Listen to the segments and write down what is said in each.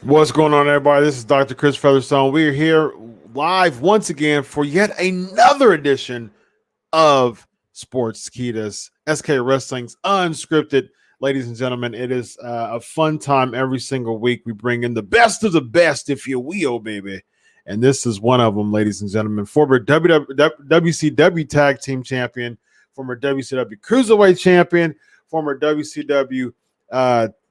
What's going on, everybody? This is Dr. Chris Featherstone. We're here live once again for yet another edition of Sports Ketas, SK Wrestling's Unscripted. Ladies and gentlemen, it is a fun time every single week. We bring in the best of the best, if you will, baby. And this is one of them, ladies and gentlemen. Former WCW Tag Team Champion, former WCW Cruiserweight Champion, former WCW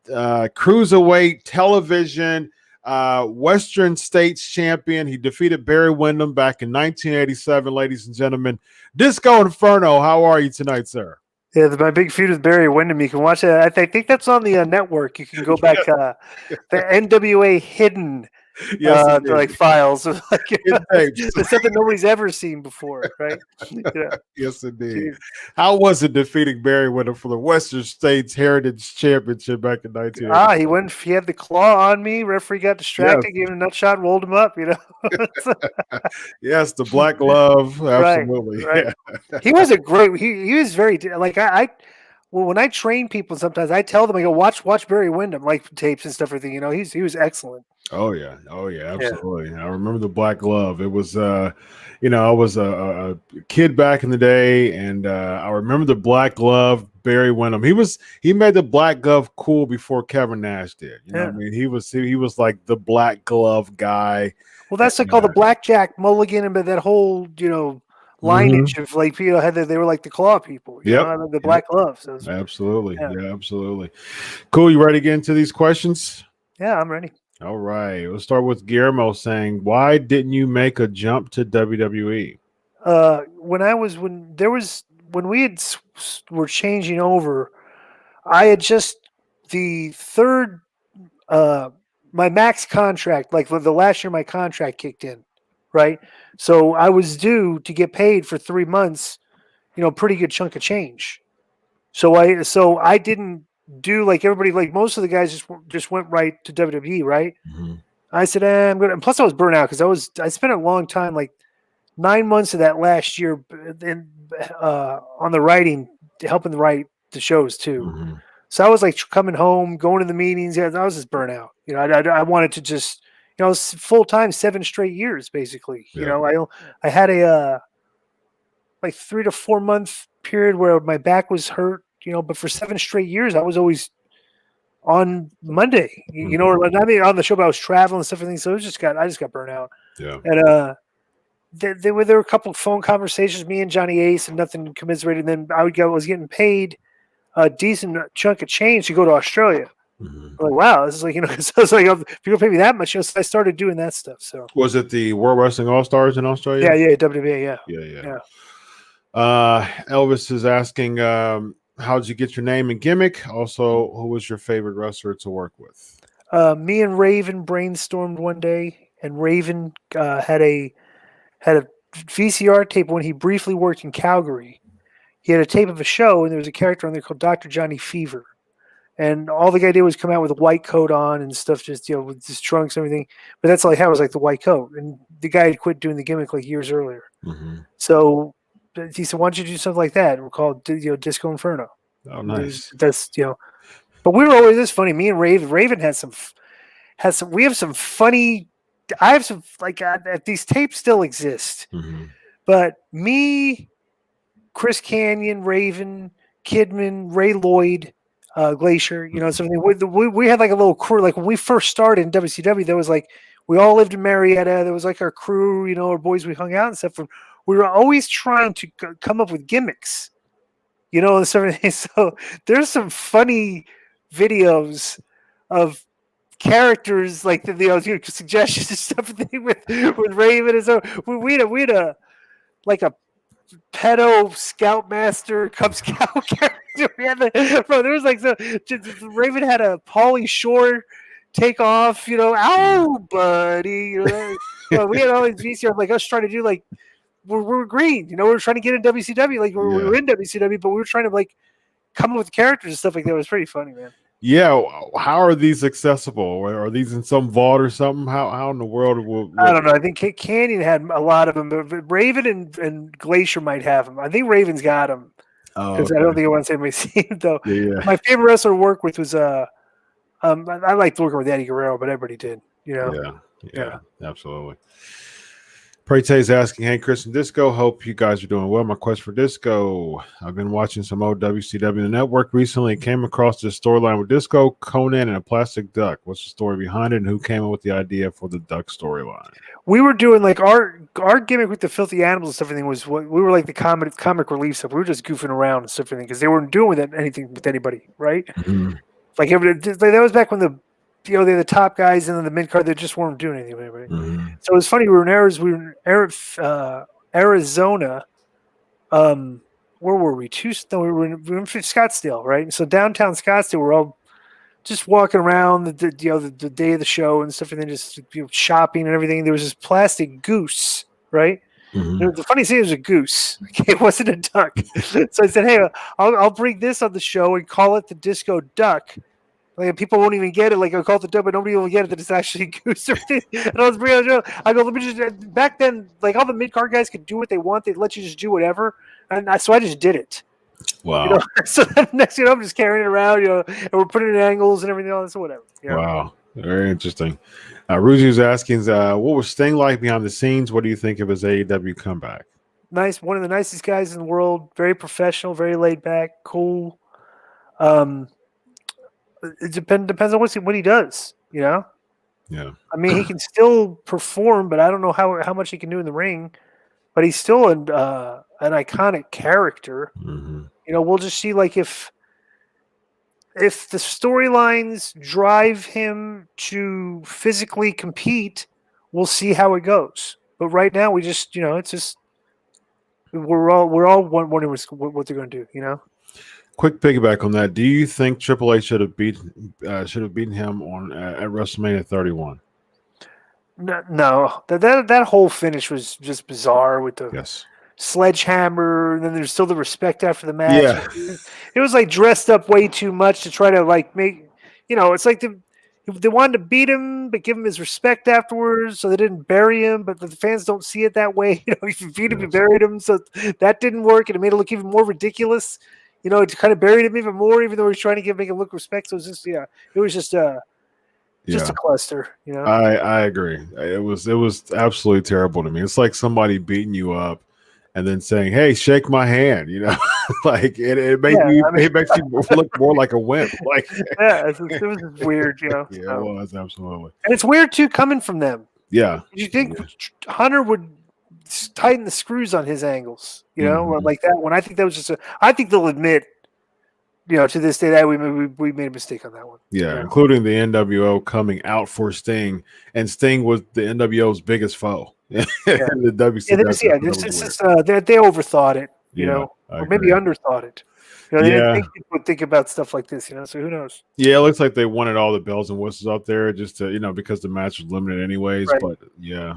Cruiserweight Television Western States Champion. He defeated Barry Windham back in 1987, ladies and gentlemen. Disco Inferno, how are you tonight, sir? Yeah, my big feud with Barry Windham. You can watch it. I think that's on the network. You can go back the NWA Hidden like files of like it's something nobody's ever seen before, right? Yeah. Yes, indeed. How was it defeating Barry Windham for the Western States Heritage Championship back in 1980? He had the claw on me. Referee got distracted, gave him a nut shot, rolled him up. Yes, the black glove, absolutely. Right. Yeah. He was a great. He was very like Well, when I train people, sometimes I tell them, I go, watch Barry Windham, like tapes and stuff, everything. He was excellent. Oh yeah, absolutely. Yeah. I remember the black glove. It was, I was a kid back in the day, and I remember the black glove. Barry Windham. He made the black glove cool before Kevin Nash did. You know what I mean? He was like the black glove guy. Well, that's like all the blackjack mulligan and that whole lineage of like people they were like the claw people. The black gloves. So absolutely. Yeah, absolutely. Cool. You ready to get into these questions? Yeah, I'm ready. All right. We'll start with Guillermo saying, why didn't you make a jump to WWE? When we were changing over, I had just the third my max contract, like the last year my contract kicked in, right? So I was due to get paid for 3 months, pretty good chunk of change. So I didn't do like everybody, like most of the guys just went right to WWE, right? Mm-hmm. I said, I'm gonna. And plus, I was burnt out because I spent a long time, like 9 months of that last year, on the writing, helping to write the shows too. Mm-hmm. So I was like coming home, going to the meetings. I was just burnt out. I wanted to just, full time 7 straight years, basically. Yeah. I had a like 3 to 4 month period where my back was hurt. But for 7 straight years, I was always on Monday. Or on the show, but I was traveling and stuff. So I just got burnt out. Yeah. And there were a couple of phone conversations, me and Johnny Ace, and nothing commiserated. And then I was getting paid a decent chunk of change to go to Australia. Mhm. I'm like, wow, this is like, because I was like, if you're gonna pay me that much, so I started doing that stuff. So Was it the World Wrestling All Stars in Australia? yeah, WWE, yeah. Yeah. Elvis is asking, how did you get your name and gimmick? Also, who was your favorite wrestler to work with? Me and Raven brainstormed one day, and Raven had a VCR tape when he briefly worked in Calgary. He had a tape of a show, and there was a character on there called Dr. Johnny Fever. And all the guy did was come out with a white coat on and stuff, just with his trunks and everything. But that's all he had was like the white coat. And the guy had quit doing the gimmick like years earlier. Mm-hmm. So he said, "Why don't you do something like that?" And we're called Disco Inferno. Oh, nice. That's But we were always this funny. Me and Raven had some. We have some funny. I have some these tapes still exist. Mm-hmm. But me, Chris Canyon, Raven, Kidman, Ray Lloyd. Glacier, something. We had like a little crew. Like when we first started in WCW, there was like we all lived in Marietta. There was like our crew, our boys we hung out and stuff. We were always trying to come up with gimmicks, and stuff. So there's some funny videos of characters like the suggestions and stuff with Raven and so we had a like a pedo scoutmaster Cub Scout character. We had there was like Raven had a Pauly Shore take off, ow buddy. We had all these VCR like us trying to do like we're green, we were trying to get in WCW, like we were in WCW, but we were trying to like come up with characters and stuff like that. It was pretty funny, man. Yeah, how are these accessible? Are these in some vault or something? How in the world will I don't know. I think Canyon had a lot of them, but Raven and Glacier might have them. I think Raven's got them because I don't think I want to say my team though. Yeah. My favorite wrestler to work with was I liked working with Eddie Guerrero, but everybody did. Yeah, absolutely. Preyte's asking, hey, Chris and Disco, hope you guys are doing well. My question for Disco, I've been watching some old WCW Network recently and came across this storyline with Disco, Conan, and a plastic duck. What's the story behind it, and who came up with the idea for the duck storyline? We were doing like our gimmick with the filthy animals and stuff. Everything was what we were like the comic relief stuff. We were just goofing around and stuff because they weren't doing anything with anybody, right? Mm-hmm. Like that was back when they're the top guys, and then the mid card they just weren't doing anything with anybody. Mm-hmm. So it was funny. We were in Arizona. Where were we? We were in Scottsdale, right? And so downtown Scottsdale, we're all just walking around the day of the show and stuff, and then just shopping and everything. There was this plastic goose, right? Mm-hmm. The funny thing was a goose. Okay, it wasn't a duck. So I said, "Hey, I'll bring this on the show and call it the Disco Duck." Like people won't even get it. Like I call it the duck, but nobody will get it that it's actually a goose. And I was bringing it. I go, let me just. Back then, like all the mid card guys could do what they want. They'd let you just do whatever, so I just did it. Wow. So then next, I'm just carrying it around, and we're putting it in angles and everything else, so whatever. Wow, very interesting. Ruzi was asking, what was Sting like behind the scenes? What do you think of his AEW comeback? Nice, one of the nicest guys in the world. Very professional, very laid back, cool. It depends on what he does, Yeah. I mean, he can still perform, but I don't know how much he can do in the ring. But he's still an iconic character. Mm-hmm. We'll just see like if the storylines drive him to physically compete, we'll see how it goes. But right now, we just it's just we're all wondering what they're going to do. Quick piggyback on that. Do you think Triple H should have beaten him on at WrestleMania 31? No. That whole finish was just bizarre with the sledgehammer. And then there's still the respect after the match. Yeah. It was like dressed up way too much to try to like make. It's like they wanted to beat him, but give him his respect afterwards, so they didn't bury him. But the fans don't see it that way. If you beat him, you buried him, so that didn't work, and it made it look even more ridiculous. It kind of buried him even more, even though he was trying to make him look respect. So it was just, it was just a cluster. I agree. It was absolutely terrible to me. It's like somebody beating you up and then saying, "Hey, shake my hand." Like it makes you look more like a wimp. Like it was weird. Yeah, it was absolutely. And it's weird too coming from them. Yeah. Did you think Hunter would tighten the screws on his angles, Mhm. like that one. I think that was I think they'll admit, to this day that we made a mistake on that one. Yeah, including the NWO coming out for Sting, and Sting was the NWO's biggest foe in the WCW. They overthought it, Yeah, I or maybe agree. underthought it. They didn't think people would think about stuff like this, so who knows? Yeah, it looks like they wanted all the bells and whistles out there just to, because the match was limited anyways. Right.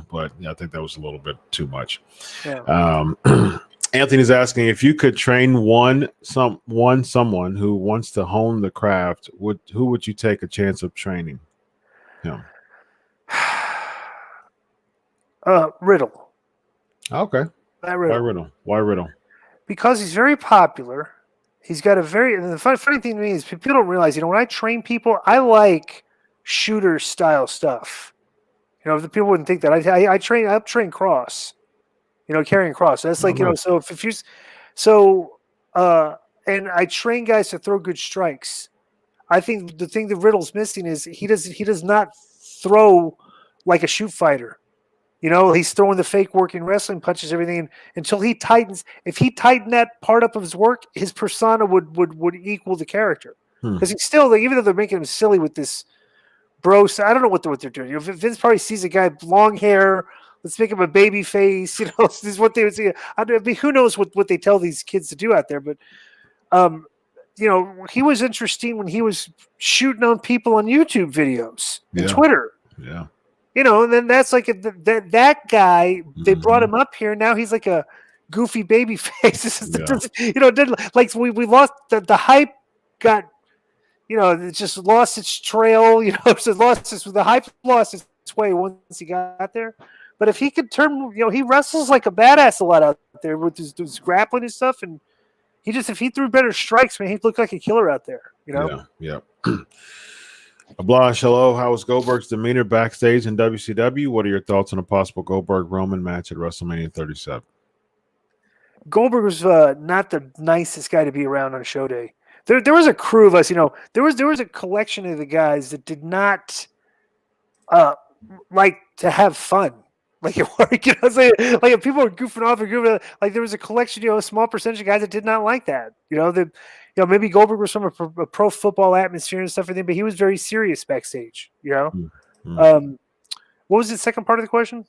But I think that was a little bit too much. Yeah. Anthony's asking if you could train someone who wants to hone the craft, who would you take a chance of training him? Riddle. Okay. Why Riddle? Because he's very popular. He's got the funny thing to me is people don't realize, when I train people, I like shooter style stuff. The people wouldn't think that. I train cross, carrying cross. That's like, so if you, and I train guys to throw good strikes. I think the thing that Riddle's missing is he does not throw like a shoot fighter. He's throwing the fake work in wrestling, punches everything until he tightens. If he tightened that part up of his work, his persona would equal the character. Because he's still, even though they're making him silly with this bro, I don't know what they're doing. Vince probably sees a guy long hair. Let's make him a baby face. This is what they would see. I mean, who knows what they tell these kids to do out there? But he was interesting when he was shooting on people on YouTube videos and Twitter. Yeah. And then that's like that guy. They brought him up here. Now he's like a goofy baby face. Like we lost the hype. Got it just lost its trail. The hype lost its way once he got there. But if he could turn, he wrestles like a badass a lot out there with his grappling and stuff. And if he threw better strikes, man, he'd look like a killer out there. Yeah. Ablash, hello. How was Goldberg's demeanor backstage in WCW? What are your thoughts on a possible Goldberg-Roman match at WrestleMania 37? Goldberg was not the nicest guy to be around on show day. There was a crew of us, there was a collection of the guys that did not like to have fun. Like at work, like if people were goofing off like there was a collection, a small percentage of guys that did not like that. Maybe Goldberg was from a pro football atmosphere and stuff, but he was very serious backstage. What was the second part of the question?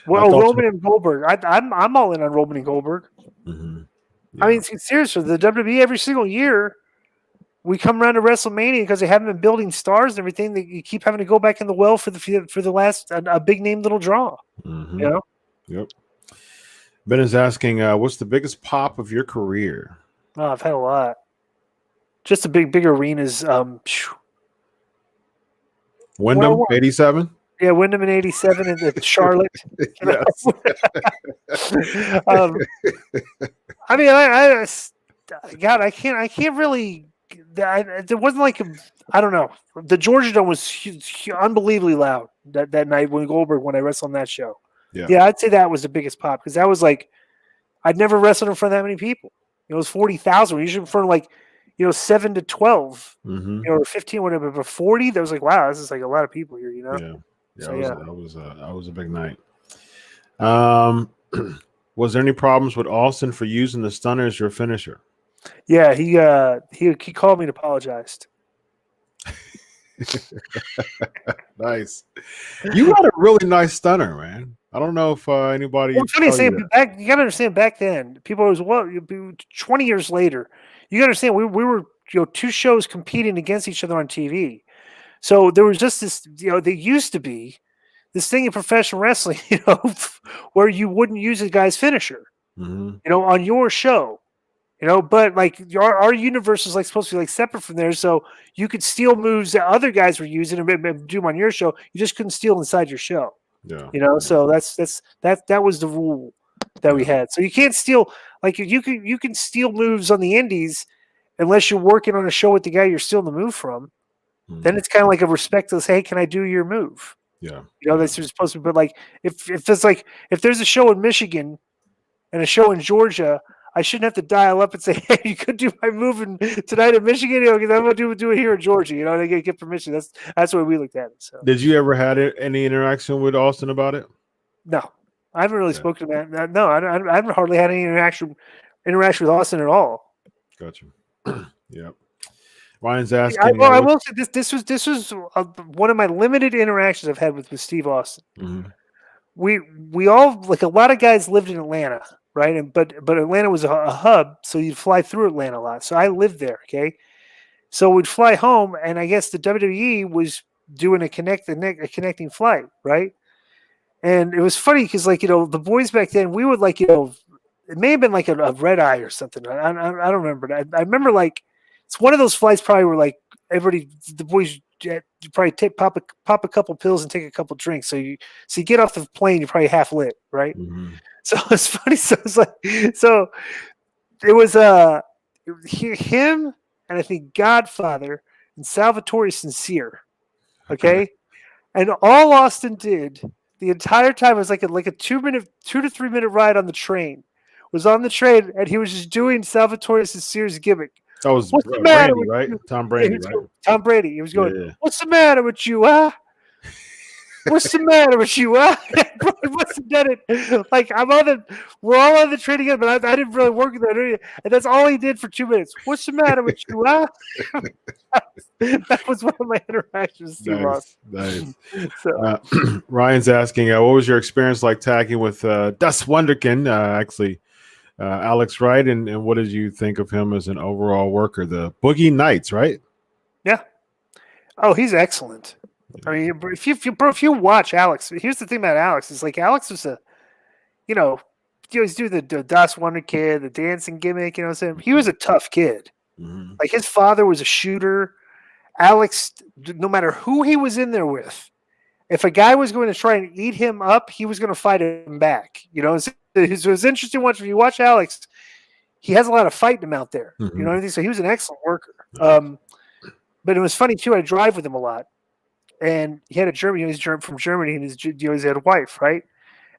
Well, Roman and Goldberg. I'm all in on Roman and Goldberg. Yeah. I mean, seriously, the WWE every single year we come around to WrestleMania because they haven't been building stars and everything. You keep having to go back in the well for the last a big name little draw. Yep. Ben is asking, what's the biggest pop of your career? Oh, I've had a lot. Just the big Wyndham, arenas. 87? Yeah, Wyndham in 87 and Charlotte. I mean, God, I can't really. There wasn't like I don't know. The Georgia Dome was unbelievably loud that night when I wrestled on that show. Yeah, I'd say that was the biggest pop because that was like I'd never wrestled in front of that many people. It was 40,000. Usually in front of like 7 to 12, or 15, whatever. But 40, that was like wow, this is like a lot of people here. That was a big night. Was there any problems with Austin for using the stunner as your finisher? Yeah, he called me and apologized. Nice. You had a really nice stunner, man. I don't know if anybody. Well, funny saying, you got to understand. Back then, people was 20 years later. You got to understand, we were two shows competing against each other on TV. So there was just this. There used to be this thing in professional wrestling, where you wouldn't use a guy's finisher, on your show. But like our universe is like supposed to be like separate from there, so you could steal moves that other guys were using and do them on your show. You just couldn't steal inside your show. Yeah. So that was the rule that we had. So you can't steal you can steal moves on the indies unless you're working on a show with the guy you're stealing the move from. Then it's kind of like a respect to say, hey, can I do your move? Yeah. That's supposed to be. But like if there's a show in Michigan and a show in Georgia, I shouldn't have to dial up and say, "Hey, you could do my move tonight in Michigan, because I'm going to do it here in Georgia." They get permission. That's the way we looked at it. So, did you ever had any interaction with Austin about it? No. I haven't really spoken to that. No, I haven't hardly had any interaction with Austin at all. Gotcha. Yep. Ryan's asking. I will say this was one of my limited interactions I've had with Steve Austin. Mhm. We all, like, a lot of guys lived in Atlanta, right? But Atlanta was a hub, so you'd fly through Atlanta a lot. So I lived there. Okay, so we'd fly home, and I guess the WWE was doing a connecting flight, right? And it was funny because, like, the boys back then, we would, like, it may have been like a red eye or something. I don't remember. I remember, like, it's one of those flights probably where, like, the boys probably pop a couple pills and take a couple drinks. So you get off the plane, you're probably half lit, right? Mm-hmm. So it's funny. So it's like, it was him and I think Godfather and Salvatore Sincere. Okay. And all Austin did the entire time was like a 2 to 3 minute ride on the train. Was on the train, and he was just doing Salvatore Sincere's gimmick. That was What's the matter with right? you? Tom Brady, Yeah, right? Tom Brady. He was going, Yeah. "What's the matter with you, huh? What's the matter with you, huh?" Must have done it. Like, we're all on the train together, but I didn't really work with that. And that's all he did for 2 minutes. What's the matter with you, huh? That was one of my interactions with Steve Austin. Nice. So, Ryan's asking, what was your experience like tagging with Das Wunderkind? Actually, Alex Wright, and what did you think of him as an overall worker? The Boogie Nights, right? Yeah. Oh, he's excellent. I mean, if you watch Alex, here's the thing about Alex is, like, Alex was he was doing the Das Wunderkind, the dancing gimmick. You know what I'm saying? He was a tough kid. Mm-hmm. Like, his father was a shooter. Alex, no matter who he was in there with, if a guy was going to try and eat him up, he was going to fight him back. It was interesting watching. If you watch Alex, he has a lot of fighting him out there. Mm-hmm. You know what I mean? So he was an excellent worker. But it was funny too. I drive with him a lot, and he had a German. He's from Germany, and he had a wife, right?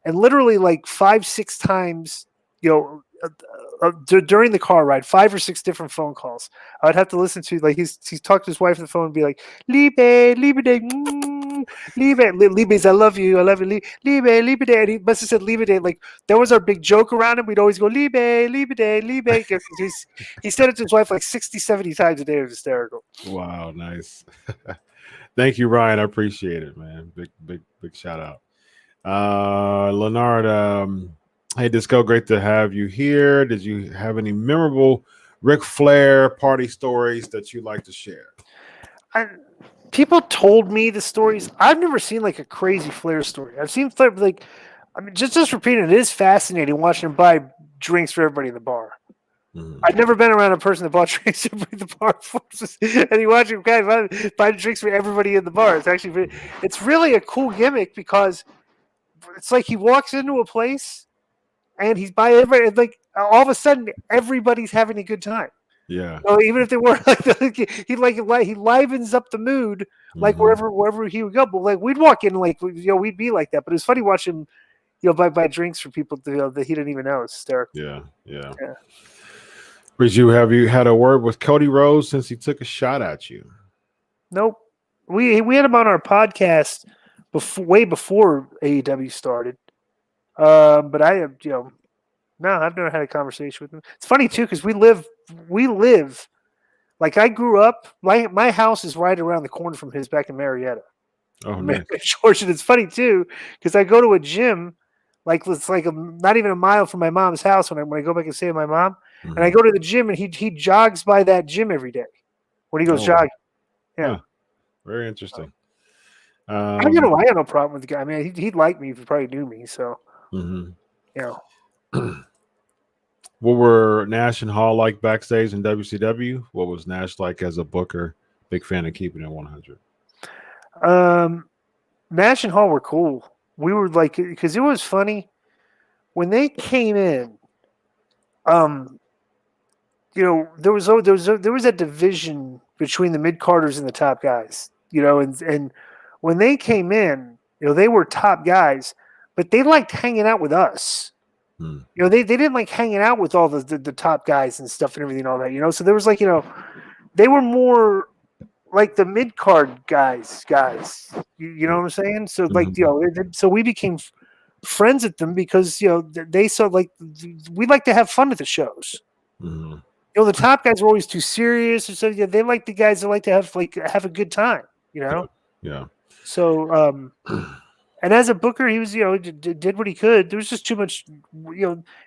And literally, like, 5-6 times, during the car ride, 5 or 6 different phone calls. I would have to listen to, like, he's talked to his wife on the phone and be like, "Liebe, Liebe, Liebes, I love you, Liebe, Liebe." And he must have said Liebe. Like, that was our big joke around him. We'd always go, Liebe, Liebe, Liebe. He said it to his wife like 60, 70 times a day. It was hysterical. Wow, nice. Thank you, Ryan. I appreciate it, man. Big shout out. Leonard, hey, Disco, great to have you here. Did you have any memorable Ric Flair party stories that you'd like to share? People told me the stories. I've never seen, like, a crazy Flair story. I've seen Flair, like, I mean, just repeating it is fascinating watching him buy drinks for everybody in the bar. Mm-hmm. I've never been around a person that bought drinks for everybody in the bar before. And you watch him buy drinks for everybody in the bar. It's really a cool gimmick because it's like he walks into a place and he's by everybody. Like, all of a sudden, everybody's having a good time. Yeah. Even if they were he livens up the mood, like, wherever he would go. But, like, we'd walk in, like, we'd be like that. But it was funny watching him, buy drinks for people that he didn't even know. It's hysterical. Yeah. Have you had a word with Cody Rhodes since he took a shot at you? Nope. We had him on our podcast way before AEW started. But I have, no, I've never had a conversation with him. It's funny too, because we live like, I grew up. My house is right around the corner from his, back in Marietta. Oh, nice. Georgia. And it's funny too, because I go to a gym, like, it's like not even a mile from my mom's house when I go back and stay with my mom. Mm-hmm. And I go to the gym, and he jogs by that gym every day when he goes jogging. Yeah. Very interesting. I got no problem with the guy. I mean, he'd like me if he probably knew me. So, What were Nash and Hall like backstage in WCW? What was Nash like as a booker? Big fan of keeping it 100. Nash and Hall were cool. We were like, because it was funny when they came in. There was that division between the mid-carders and the top guys. And when they came in, they were top guys, but they liked hanging out with us. They didn't like hanging out with all the top guys and stuff and everything and all that. So there was, like, they were more like the mid-card guys. You know what I'm saying? So, like, so we became friends with them because they saw like we like to have fun at the shows. Mm-hmm. The top guys are always too serious, and so they like the guys that like to have a good time. Yeah. So, and as a booker, he was did what he could. There was just too much.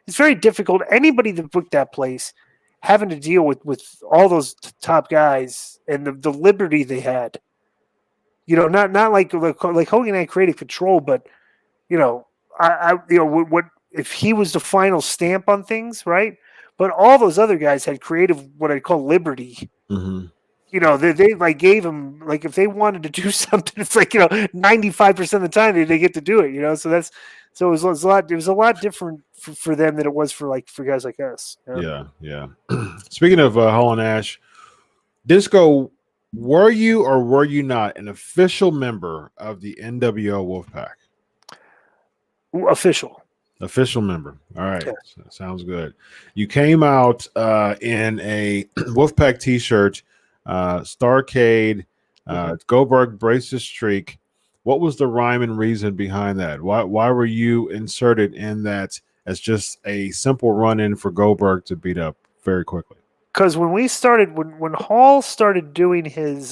It's very difficult. Anybody that booked that place having to deal with all those top guys and the liberty they had. Not like Hogan had creative control, but what if he was the final stamp on things, right? But all those other guys had creative, what I call liberty. Mm-hmm. They like gave him, like, if they wanted to do something, it's like 95% of the time they get to do it. So it was a lot different for them than it was for guys like us. Yeah. Speaking of Hall and Ash, Disco, were you or were you not an official member of the NWO Wolfpack? Official member. All right. Yes. Sounds good. You came out in a Wolfpack t-shirt, Starcade, Goldberg braces streak. What was the rhyme and reason behind that? Why were you inserted in that as just a simple run-in for Goldberg to beat up very quickly? Because when Hall started doing his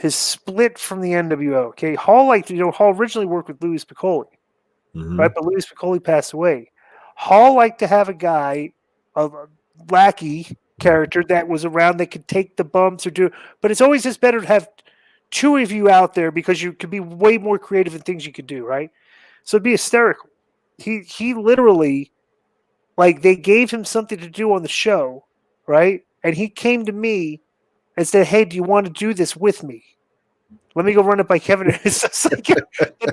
split from the NWO, okay, Hall Hall originally worked with Louis Piccoli. Mm-hmm. Right, but Louis Piccoli passed away. Hall liked to have a guy, a lackey character that was around that could take the bumps or do. But it's always just better to have two of you out there because you could be way more creative in things you could do, right? So it'd be hysterical. He literally, like, they gave him something to do on the show, right? And he came to me and said, "Hey, do you want to do this with me? Let me go run it by Kevin." It's like,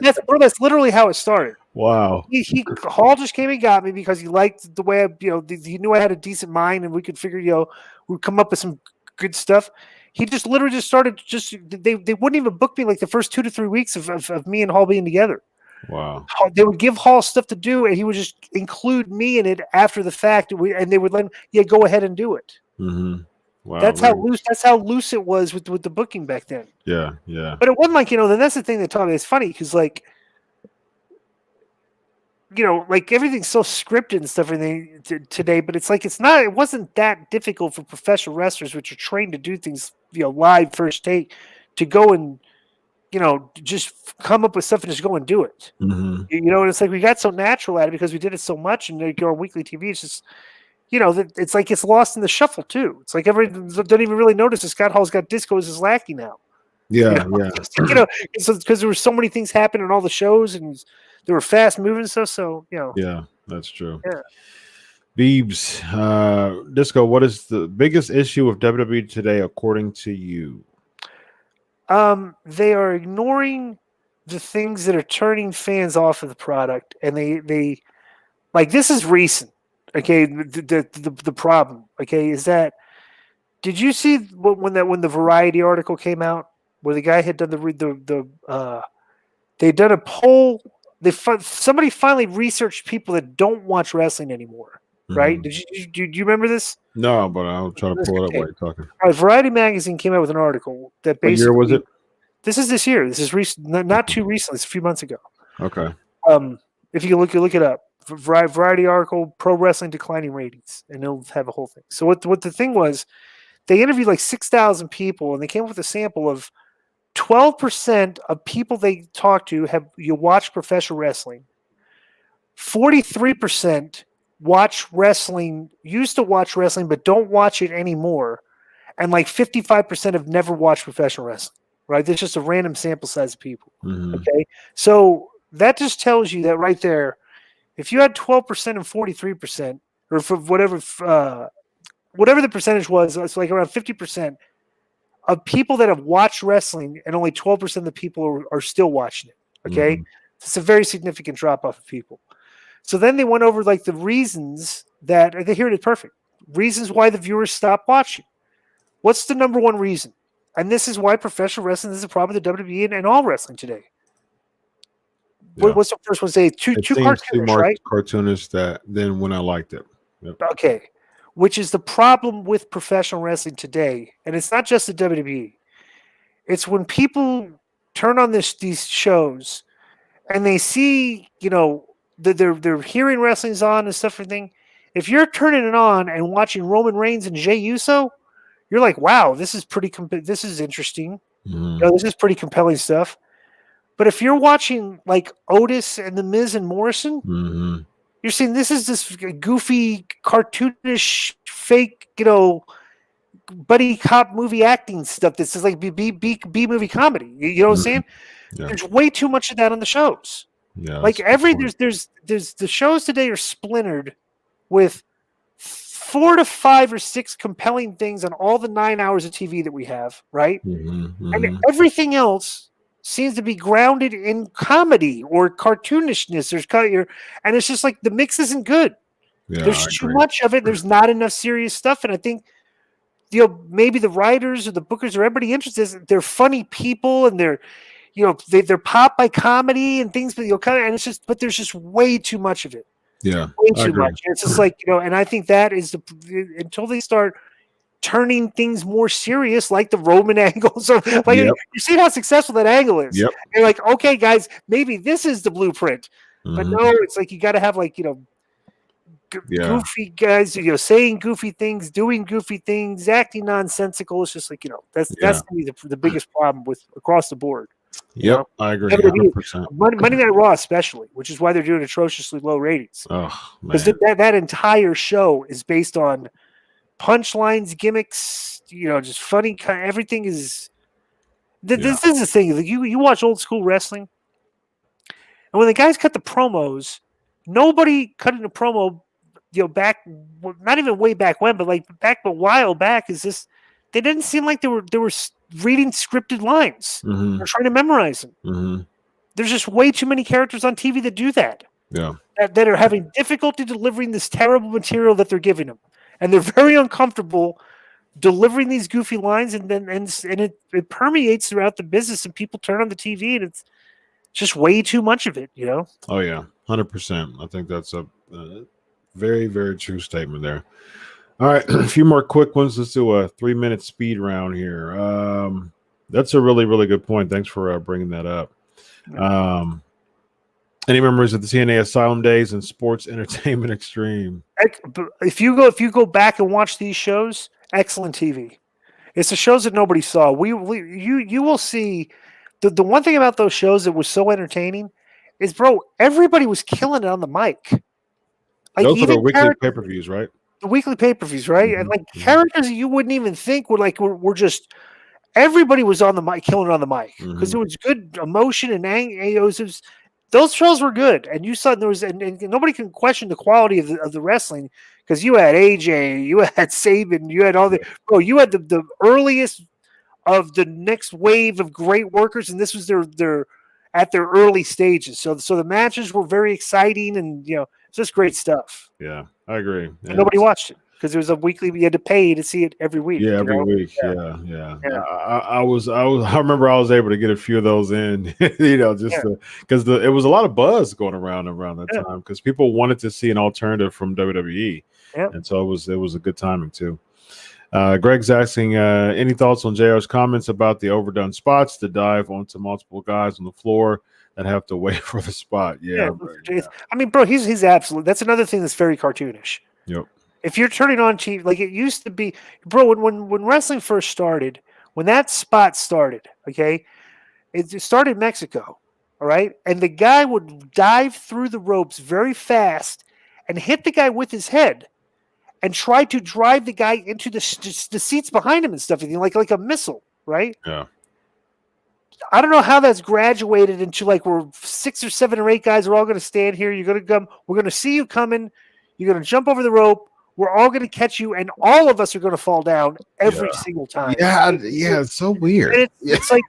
that's literally how it started. Wow. Hall just came and got me because he liked the way he knew I had a decent mind and we could figure, we'd come up with some good stuff. He just literally just started they wouldn't even book me like the first 2 to 3 weeks of me and Hall being together. Wow. They would give Hall stuff to do and he would just include me in it after the fact, and they would let him, go ahead and do it. Mm-hmm. Wow, that's how loose it was with the booking back then. Yeah. But it wasn't like, then that's the thing that taught me. It's funny because like everything's so scripted and stuff today, but it's like it wasn't that difficult for professional wrestlers, which are trained to do things live first take, to go and just come up with stuff and just go and do it. Mm-hmm. And it's like we got so natural at it because we did it so much, and on weekly TV, it's just it's like it's lost in the shuffle too. It's like everyone don't even really notice that Scott Hall's got Disco as his lackey now. Yeah. Because there were so many things happening on all the shows, and they were fast moving stuff. So yeah, that's true. Yeah. Beebs, Disco, what is the biggest issue of WWE today, according to you? They are ignoring the things that are turning fans off of the product, and they like, this is recent. Okay, the problem, okay, is that, did you see when the Variety article came out where the guy had done they'd done a poll? Somebody finally researched people that don't watch wrestling anymore, right? Mm-hmm. Do you remember this? No, but I'll try to pull it up while you're talking. All right, Variety magazine came out with an article that basically. What year was it? This is this year. This is recent, not too recently. It's a few months ago. Okay. If you look it up, Variety article, pro wrestling declining ratings, and it'll have a whole thing. So what the thing was, they interviewed like 6,000 people, and they came up with a sample of 12% of people they talked to watch professional wrestling. 43% used to watch wrestling, but don't watch it anymore, and like 55% have never watched professional wrestling. Right, there's just a random sample size of people. Mm-hmm. Okay, so that just tells you that right there, if you had 12% and 43%, or for whatever the percentage was, it's like around 50% of people that have watched wrestling, and only 12% of the people are still watching it. Okay, it's a very significant drop off of people. So then they went over like the reasons that they hear it perfect. Reasons why the viewers stop watching. What's the number one reason? And this is why professional wrestling is a problem with the WWE and all wrestling today. Yeah. What's the first one say? Too cartoonish, right? Cartoonish than when I liked it. Yep. Okay. Which is the problem with professional wrestling today. And it's not just the WWE. It's when people turn on these shows and they see, they're hearing wrestling's on and stuff, everything. If you're turning it on and watching Roman Reigns and Jey Uso, you're like, wow, this is this is interesting. Mm-hmm. This is pretty compelling stuff. But if you're watching like Otis and The Miz and Morrison, Mm-hmm. you're seeing this is this goofy, cartoonish, fake, buddy cop movie acting stuff. This is like B movie comedy. You know what I'm saying? Yeah. There's way too much of that on the shows. Yeah, like there's the shows today are splintered with 4 to 5 or 6 compelling things on all the 9 hours of TV that we have, right? Mm-hmm. And everything else seems to be grounded in comedy or cartoonishness. And it's just like the mix isn't good. Yeah, There's too much of it. There's not enough serious stuff. And I think, maybe the writers or the bookers or everybody interested. They're funny people and they're popped by comedy and things, but but there's just way too much of it. Yeah, way too much. It's just like, and I think that is until they start turning things more serious, like the Roman angle. So, you see how successful that angle is. Yep. You're like, okay, guys, maybe this is the blueprint. But no, it's like you got to have goofy guys, saying goofy things, doing goofy things, acting nonsensical. It's just like, that's to me the biggest problem with across the board. Yep, I agree. 100%. Monday Night Raw, especially, which is why they're doing atrociously low ratings. Oh, because that entire show is based on punchlines, gimmicks, just funny. Everything is. This is the thing. Like you watch old school wrestling, and when the guys cut the promos, nobody cutting a promo. Back, not even way back when, but a while back, is this? They didn't seem like they were reading scripted lines. Mm-hmm. They're trying to memorize them. Mm-hmm. There's just way too many characters on TV that do that. Yeah, that are having difficulty delivering this terrible material that they're giving them, and they're very uncomfortable delivering these goofy lines, and it permeates throughout the business, and people turn on the TV, and it's just way too much of it. Oh yeah, 100%. I think that's a very, very true statement there. All right, a few more quick ones. Let's do a 3-minute speed round here. That's a really, really good point. Thanks for bringing that up. Any memories of the TNA Asylum days and Sports Entertainment Extreme? If you go back and watch these shows, excellent TV. It's the shows that nobody saw. You will see the one thing about those shows that was so entertaining is, bro, everybody was killing it on the mic. Those are the weekly pay-per-views, right? The weekly pay-per-views, right? Mm-hmm. And characters that you wouldn't even think were just everybody was on the mic, killing it on the mic because there was good emotion and those shows were good, and you saw there was and nobody can question the quality of the wrestling because you had AJ, you had Saban, you had you had the earliest of the next wave of great workers, and this was their at their early stages. So the matches were very exciting, and it's just great stuff. Yeah, I agree. And nobody watched it because it was a weekly. You had to pay to see it every week. Yeah, every week. Yeah. I remember I was able to get a few of those in, because it was a lot of buzz going around that time because people wanted to see an alternative from WWE, and so it was a good timing too. Greg's asking, any thoughts on JR's comments about the overdone spots to dive onto multiple guys on the floor that have to wait for the spot? Yeah. I mean, bro, he's absolute. That's another thing that's very cartoonish. Yep. If you're turning on TV, like it used to be, bro, when wrestling first started, when that spot started, okay, it started in Mexico, all right? And the guy would dive through the ropes very fast and hit the guy with his head and try to drive the guy into the seats behind him and stuff, like a missile, right? Yeah. I don't know how that's graduated into we're 6 or 7 or 8 guys are all going to stand here. You're going to come. We're going to see you coming. You're going to jump over the rope. We're all going to catch you, and all of us are going to fall down every single time. Yeah, it's so weird. It's like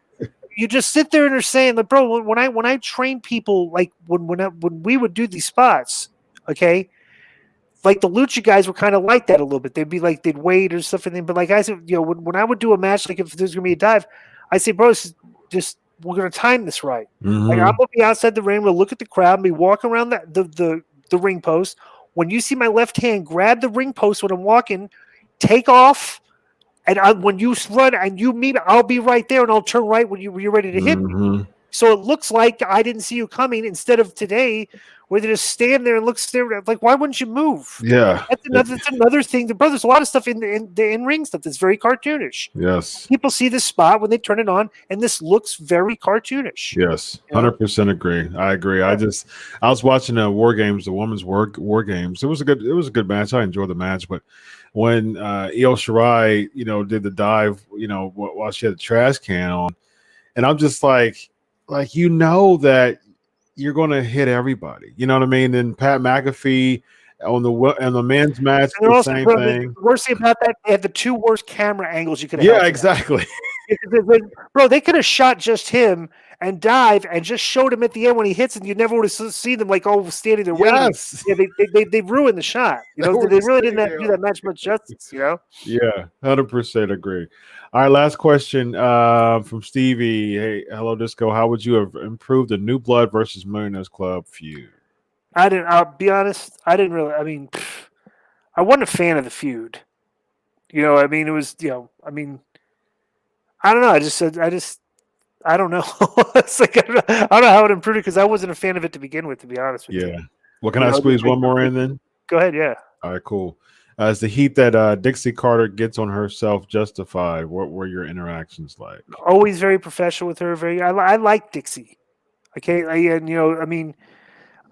you just sit there and are saying, like, bro, when I train people, like when we would do these spots, okay, like the Lucha guys were kind of like that a little bit. They'd be like they'd wait or stuff, but like I said, when I would do a match, like if there's going to be a dive, I say, bro, just we're going to time this right. Like I'm going to be outside the ring. We'll look at the crowd. Be walking around the ring post. When you see my left hand, grab the ring post when I'm walking, take off, and when you run and you meet, I'll be right there, and I'll turn right when you're ready to hit me. So it looks like I didn't see you coming instead of today where they just stand there and look like, why wouldn't you move? Yeah. That's another thing. There's a lot of stuff in the in-ring stuff that's very cartoonish. Yes. People see this spot when they turn it on, and this looks very cartoonish. Yes. 100% agree. I agree. I was watching the War Games, the women's War Games. It was a good match. I enjoyed the match, but when Io Shirai, did the dive, while she had the trash can on, and I'm just like that you're going to hit everybody. You know what I mean? And Pat McAfee on the men's match, the same thing. The worst thing about that, they had the two worst camera angles you could have. Yeah, exactly. Bro, they could have shot just him and dive and just showed him at the end when he hits, and you never would have seen them standing there waiting. Yeah, they ruined the shot. They really didn't do that match much justice. Yeah, 100% agree. All right, last question from Stevie. Hey, hello, Disco. How would you have improved the New Blood versus Millionaires Club feud? I'll be honest. I didn't really. I mean, I wasn't a fan of the feud. It was. I don't know. I don't know. It's like I don't know how it improved it because I wasn't a fan of it to begin with. To be honest with you. Yeah. Well, can I squeeze one more in then? Go ahead. Yeah. All right. Cool. Is the heat that Dixie Carter gets on herself justified? What were your interactions like? Always very professional with her. I like Dixie. Okay.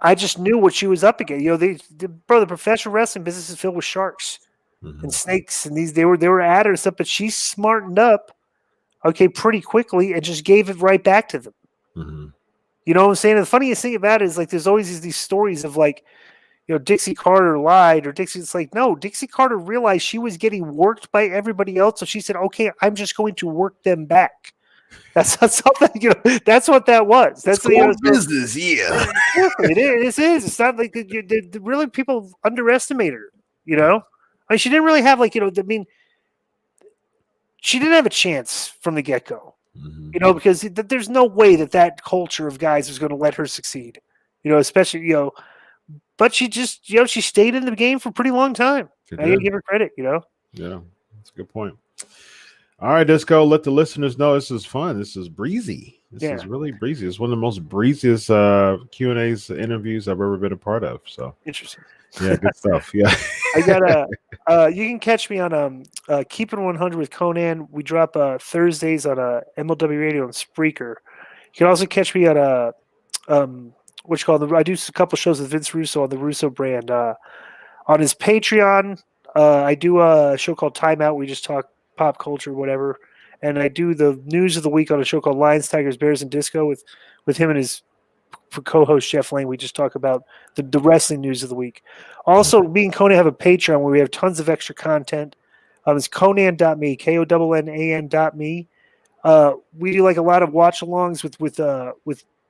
I just knew what she was up against. The professional wrestling business is filled with sharks and snakes, and they were at her and stuff. But she smartened up, pretty quickly, and just gave it right back to them. Mm-hmm. You know what I'm saying? The funniest thing about it is there's always these stories of Dixie Carter lied, or Dixie's like, no, Dixie Carter realized she was getting worked by everybody else, so she said, okay, I'm just going to work them back. That's not something, that's what that was. That's the business, yeah. It is. It's not like really people underestimate her, she didn't really have she didn't have a chance from the get-go, because there's no way that culture of guys was going to let her succeed, especially, but she just, she stayed in the game for a pretty long time. I gotta give her credit, Yeah, that's a good point. All right, Disco, let the listeners know this is fun. This is breezy. This is really breezy. It's one of the most breeziest Q&A's interviews I've ever been a part of. So interesting. Yeah, good stuff. Yeah. I got you can catch me on Keeping 100 with Conan. We drop Thursdays on MLW Radio and Spreaker. You can also catch me on I do a couple shows with Vince Russo on the Russo brand. On his Patreon, I do a show called Time Out. We just talk pop culture, whatever. And I do the news of the week on a show called Lions, Tigers, Bears, and Disco with him and his co-host Jeff Lane. We just talk about the wrestling news of the week. Also, me and Conan have a Patreon where we have tons of extra content. It's Conan.me, KONNAN.me. We do a lot of watch-alongs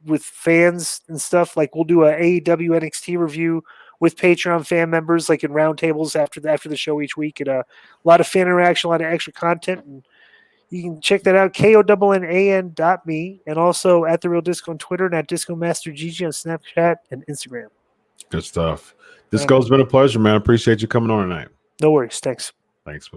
with fans and stuff. We'll do a AEW NXT review with Patreon fan members, in roundtables after the show each week, and a lot of fan interaction, a lot of extra content. And you can check that out, KONNAN.me, and also at The Real Disco on Twitter and at Disco Master GG on Snapchat and Instagram. Good stuff. Disco's been a pleasure, man. I appreciate you coming on tonight. No worries. Thanks. Thanks.